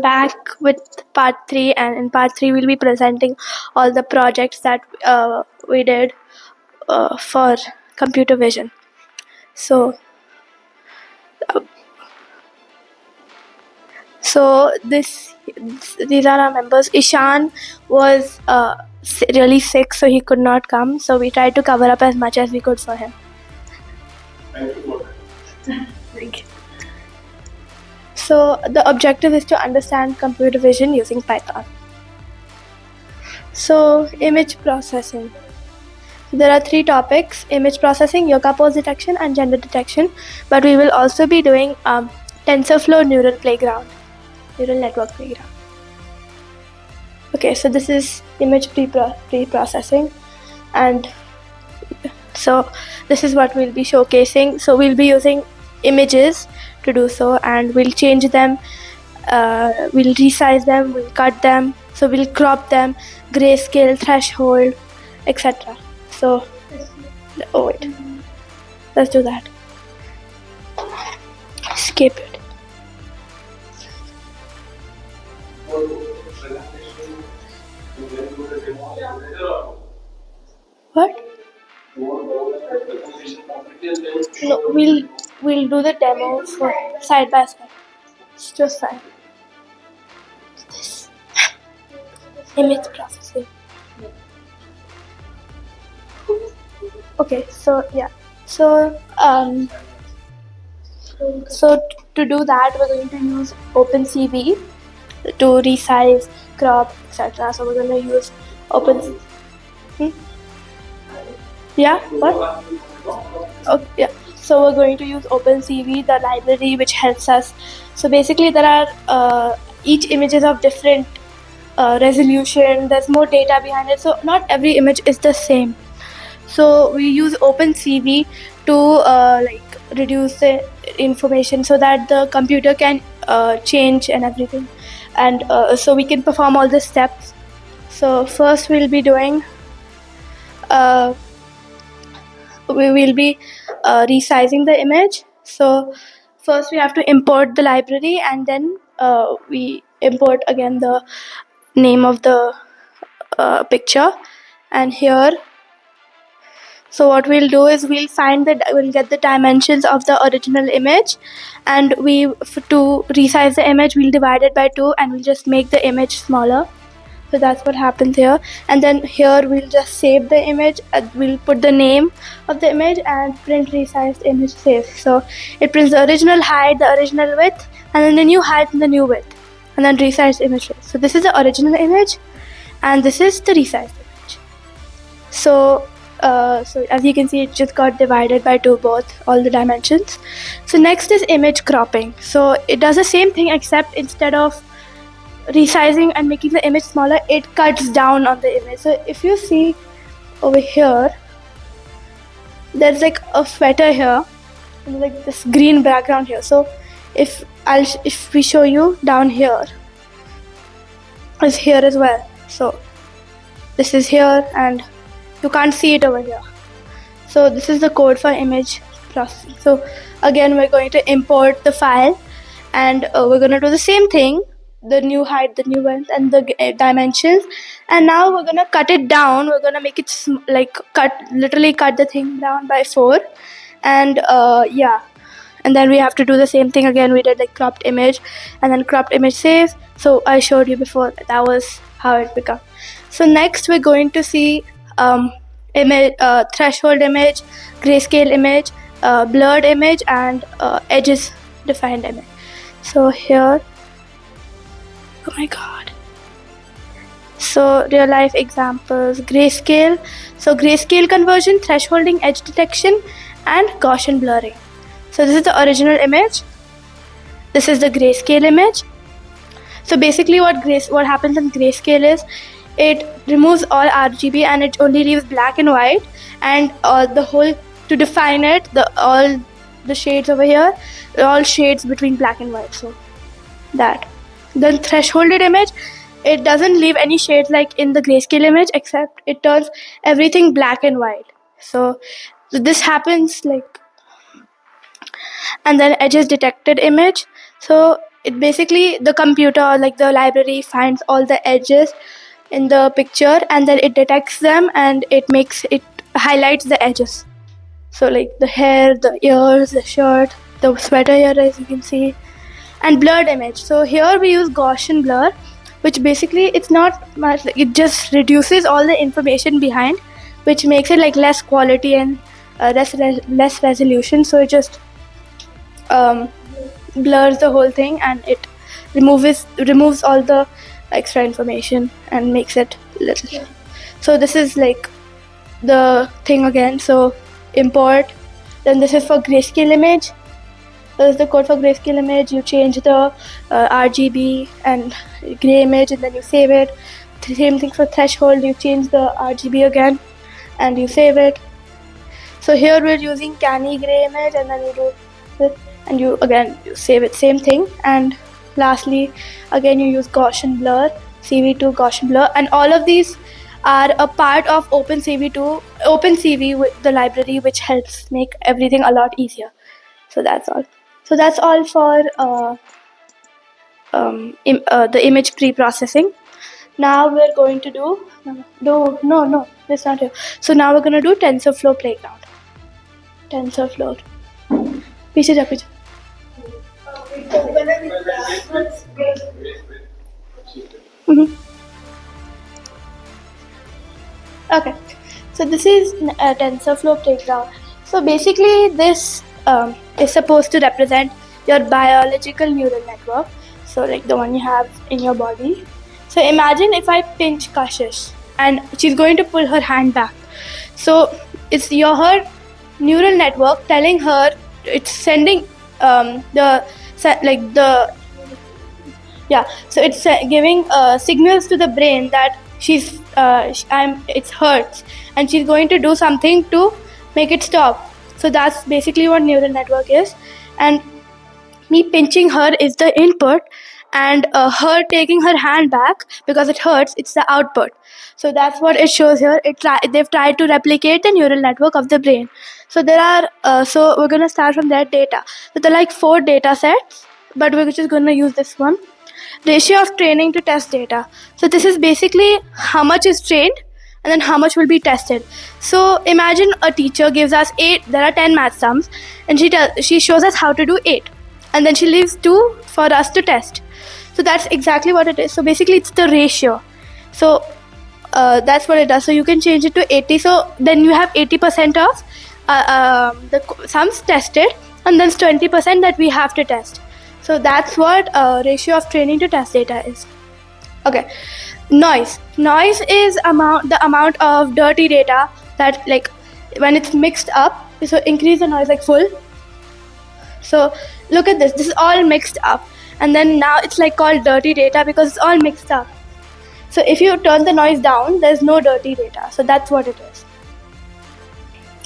back with part 3, and in part 3 we'll be presenting all the projects that we did for computer vision. So these are our members. Ishan was really sick, so he could not come. So we tried to cover up as much as we could for him. Thank you for that. Thank you. So the objective is to understand computer vision using Python. So image processing. There are 3 topics: image processing, yoga pose detection, and gender detection. But we will also be doing TensorFlow neural network playground. Okay, so this is image pre-processing, and so this is what we'll be showcasing. So we'll be using images to do so, and we'll change them, we'll resize them, we'll cut them, so we'll crop them, grayscale, threshold, etc. So, wait, let's do that. Skip it. What? No, we'll do the demo for side by side. It's just fine. This image processing. Okay, so yeah, so to do that, we're going to use OpenCV to resize, crop, etc. So we're going to use OpenCV. Yeah, what? Okay, yeah. So we're going to use OpenCV, the library which helps us. So basically, there are each image is of different resolution. There's more data behind it, so not every image is the same. So we use OpenCV to reduce the information so that the computer can change and everything, and so we can perform all the steps. So first we'll be doing we will be resizing the image. So first we have to import the library, and then we import again the name of the picture, and here. So what we'll do is we'll get the dimensions of the original image, and to resize the image, we'll divide it by 2, and we'll just make the image smaller. So that's what happens here. And then here we'll just save the image. We'll put the name of the image and print resized image save. So it prints the original height, the original width, and then the new height and the new width, and then resized image save. So this is the original image, and this is the resized image. So as you can see, it just got divided by 2, all the dimensions. So next is image cropping. So it does the same thing, except instead of resizing and making the image smaller, it cuts down on the image. So if you see over here, there's like a sweater here and like this green background here. So if we show you down here, it's here as well. So this is here, and you can't see it over here. So this is the code for image processing. So again, we're going to import the file, and we're going to do the same thing, the new height, the new width, and the dimensions. And now we're going to cut it down. We're going to make it literally cut the thing down by 4. And yeah, and then we have to do the same thing again. We did like cropped image and then cropped image save. So I showed you before, that was how it becomes. So next we're going to see image, threshold image, grayscale image, blurred image, and edges defined image. So here, oh my god. So real life examples, grayscale. So grayscale conversion, thresholding, edge detection, and Gaussian blurring. So this is the original image. This is the grayscale image. So basically what happens in grayscale is it removes all RGB and it only leaves black and white, and the whole, to define it, all the shades over here, all shades between black and white. So that. Then thresholded image, it doesn't leave any shades like in the grayscale image, except it turns everything black and white. So this happens like. And then edges detected image. So it basically the computer or like the library finds all the edges in the picture, and then it detects them and it highlights the edges. So like the hair, the ears, the shirt, the sweater here, as you can see, and blurred image. So here we use Gaussian blur, which basically it's not much. It just reduces all the information behind, which makes it like less quality and less resolution. So it just blurs the whole thing, and it removes all the extra information and makes it little. So this is like the thing again. So import. Then this is for grayscale image. This is the code for grayscale image. You change the RGB and gray image, and then you save it. The same thing for threshold. You change the RGB again, and you save it. So here we're using canny gray image, and then you do this, and you save it. Same thing. And lastly, again you use Gaussian blur, CV2 Gaussian blur, and all of these are a part of OpenCV with the library, which helps make everything a lot easier. So that's all. So that's all for the image pre-processing. Now we're going to do no, that's not here. So now we're going to do TensorFlow playground. TensorFlow. पीछे जा पीछे. Mhm. Okay, so this is a TensorFlow playground. So basically, this is supposed to represent your biological neural network. So like the one you have in your body. So imagine if I pinch Kashish and she's going to pull her hand back. So it's her neural network telling her, it's sending so it's giving signals to the brain that it hurts, and she's going to do something to make it stop. So that's basically what neural network is, and me pinching her is the input, and her taking her hand back because it hurts, it's the output. So that's what it shows here. They've tried to replicate the neural network of the brain. So there are so we're going to start from that data. So there are like 4 data sets, but we're just going to use this one. Ratio of training to test data. So this is basically how much is trained and then how much will be tested. So imagine a teacher gives us 8, there are 10 math sums, and she shows us how to do 8, and then she leaves 2 for us to test. So that's exactly what it is. So basically it's the ratio. So that's what it does. So you can change it to 80. So then you have 80% of the sums tested, and then 20% that we have to test. So that's what ratio of training to test data is. Okay, noise. Noise is the amount of dirty data that, like, when it's mixed up. So increase the noise like full. So look at this. This is all mixed up, and then now it's like called dirty data because it's all mixed up. So if you turn the noise down, there's no dirty data. So that's what it is.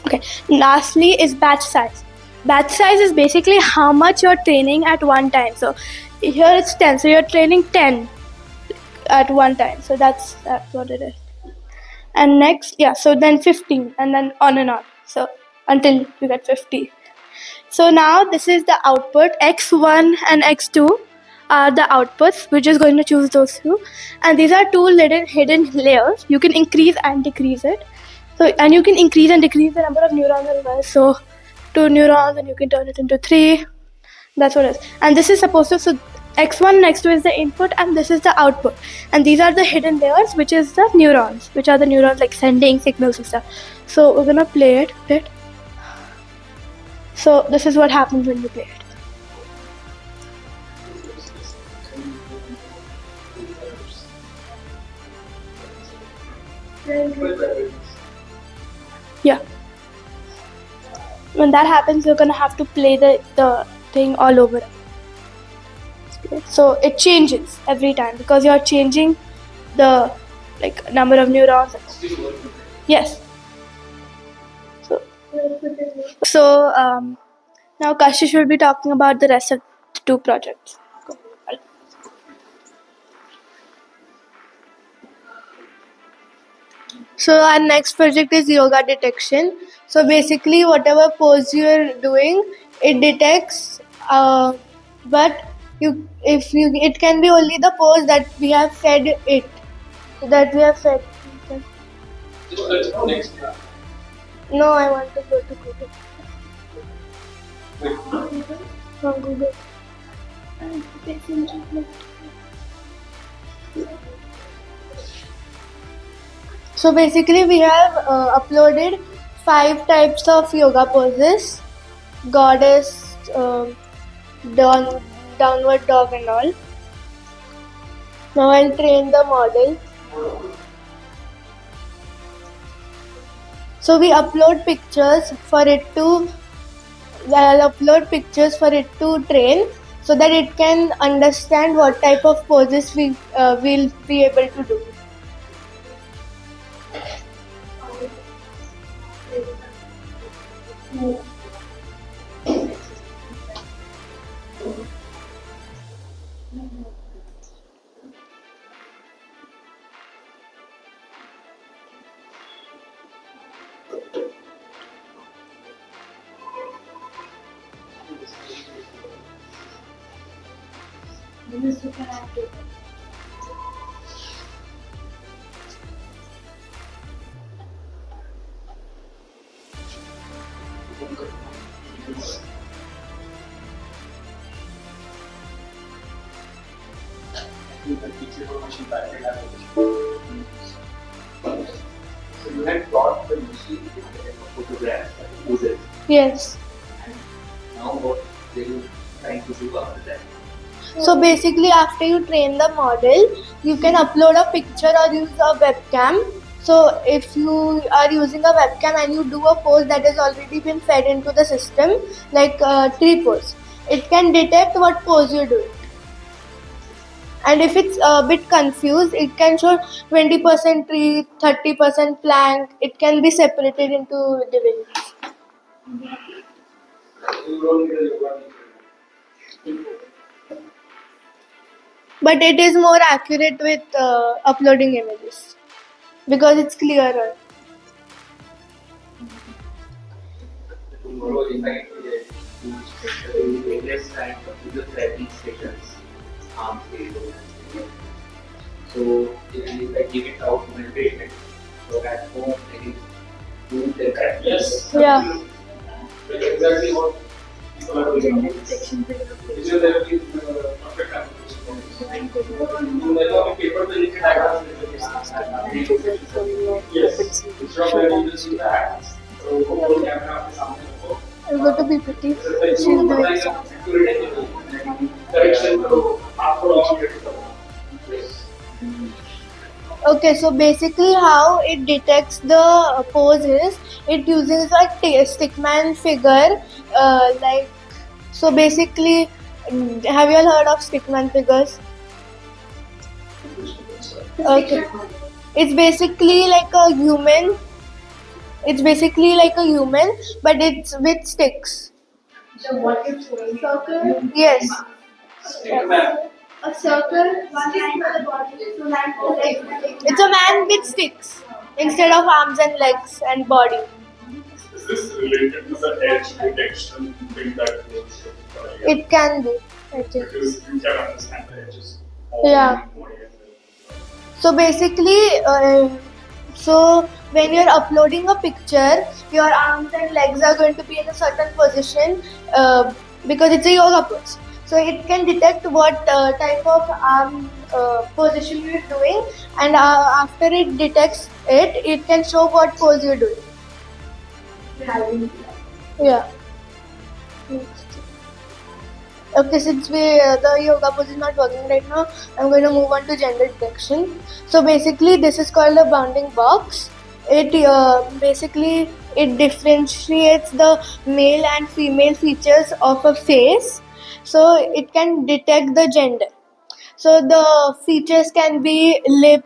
Okay. Lastly is batch size. Batch size is basically how much you're training at one time. So here it's 10. So you're training 10 at one time. So that's what it is. And next, so then 15, and then on and on. So until you get 50. So now this is the output. X1 and X2 are the outputs. We're just going to choose those two. And these are 2 hidden layers. You can increase and decrease it. So, and you can increase and decrease the number of neurons as well. So 2 neurons, and you can turn it into 3. That's what it is. And this is supposed to, so X1 and X2 is the input, and this is the output. And these are the hidden layers, which is the neurons, which are the neurons like sending signals and stuff. So we're gonna play it a bit. So this is what happens when you play it. Yeah. When that happens, you're gonna have to play the thing all over. So it changes every time because you're changing the number of neurons. Yes. So now Kashish will be talking about the rest of the 2 projects. So our next project is yoga detection. So basically, whatever pose you're doing, it detects, but it can be only the pose that we have fed it, that we have fed. Next. No, I want to go to Google. From Google. So basically, we have uploaded 5 types of yoga poses: goddess, downward dog, and all. Now I'll train the model. So we upload pictures for it to. I'll upload pictures for it to train, so that it can understand what type of poses we will be able to do. So you had got the machine photograph poses. Yes. Now what they are trying to do after that? So basically, after you train the model, you can upload a picture or use a webcam. So if you are using a webcam and you do a pose that has already been fed into the system, like tree pose, it can detect what pose you're doing. And if it's a bit confused, it can show 20% tree, 30% plank. It can be separated into divisions. You don't need a yoga teacher. But it is more accurate with uploading images because it's clearer. Tomorrow in night we next time to the therapy sessions. So if I give it out to my patient, so at home they can do their practice. Yes. Yeah. That's exactly what people are doing. Physiotherapy is perfect application. You never have paper to look at yes. It's from where you just do that. So go to camera के सामने रखो. I'll go to PPT. She's She'll doing correction करो. आपको और करो. Yes. Okay, so basically how it detects the poses, it uses a stickman figure, like, so basically, have you all heard of stickman figures? Okay. It's basically like a human. It's basically like a human, but it's with sticks. So what is circle? Yes. A circle, one line for the body, two lines for the legs. It's a man with sticks instead of arms and legs and body. Is this related to the edge detection thing that you showed? It can be, I think. Because you can understand the edges. Yeah. So basically, so when you're uploading a picture, your arms and legs are going to be in a certain position because it's a yoga pose. So it can detect what type of arm position you're doing, and after it detects it, it can show what pose you're doing. Yeah. Okay, since the yoga pose is not working right now, I'm going to move on to gender detection. So basically, this is called a bounding box. It basically it differentiates the male and female features of a face, so it can detect the gender. So the features can be lip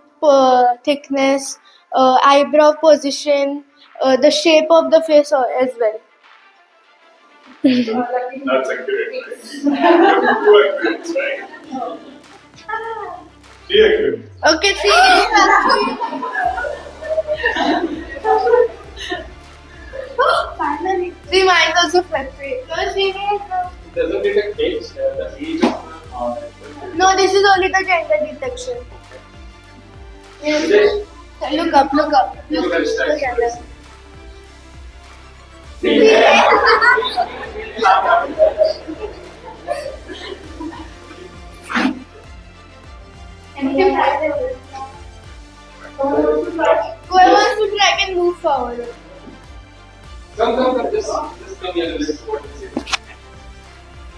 thickness, eyebrow position, the shape of the face as well. That's accurate, right? You accurate, right? She accurate. Okay, see. Finally. See, mine also fluctuates. Doesn't detect age, the age of No, this is only the gender detection. Yes. Look up, look up. Look at the gender. Whoever wants to try can move forward. Come, just come here and listen to what they say.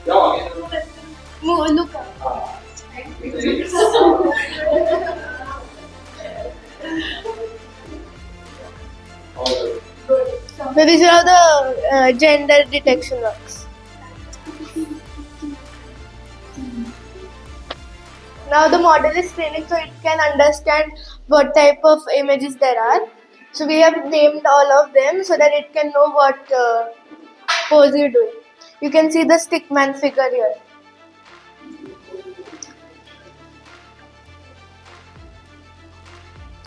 Yeah, again. Move, look up. So this is how the gender detection works. Now the model is training so it can understand what type of images there are. So we have named all of them so that it can know what pose you're doing. You can see the stickman figure here.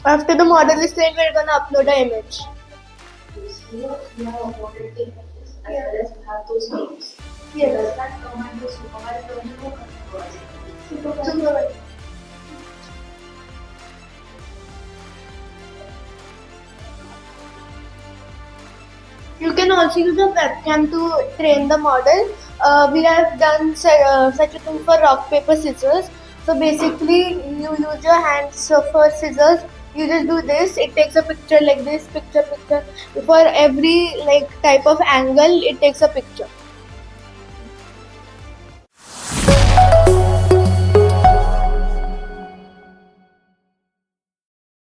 After the model is trained, we're gonna upload an image. You have uploaded the images as well as you have those names. Yes. Does that come under supervised learning or unsupervised? Supervised. You can also use a webcam to train the model. We have done such a thing for rock, paper, scissors. So basically, you use your hands. So for scissors, you just do this. It takes a picture like this, picture. For every type of angle, it takes a picture.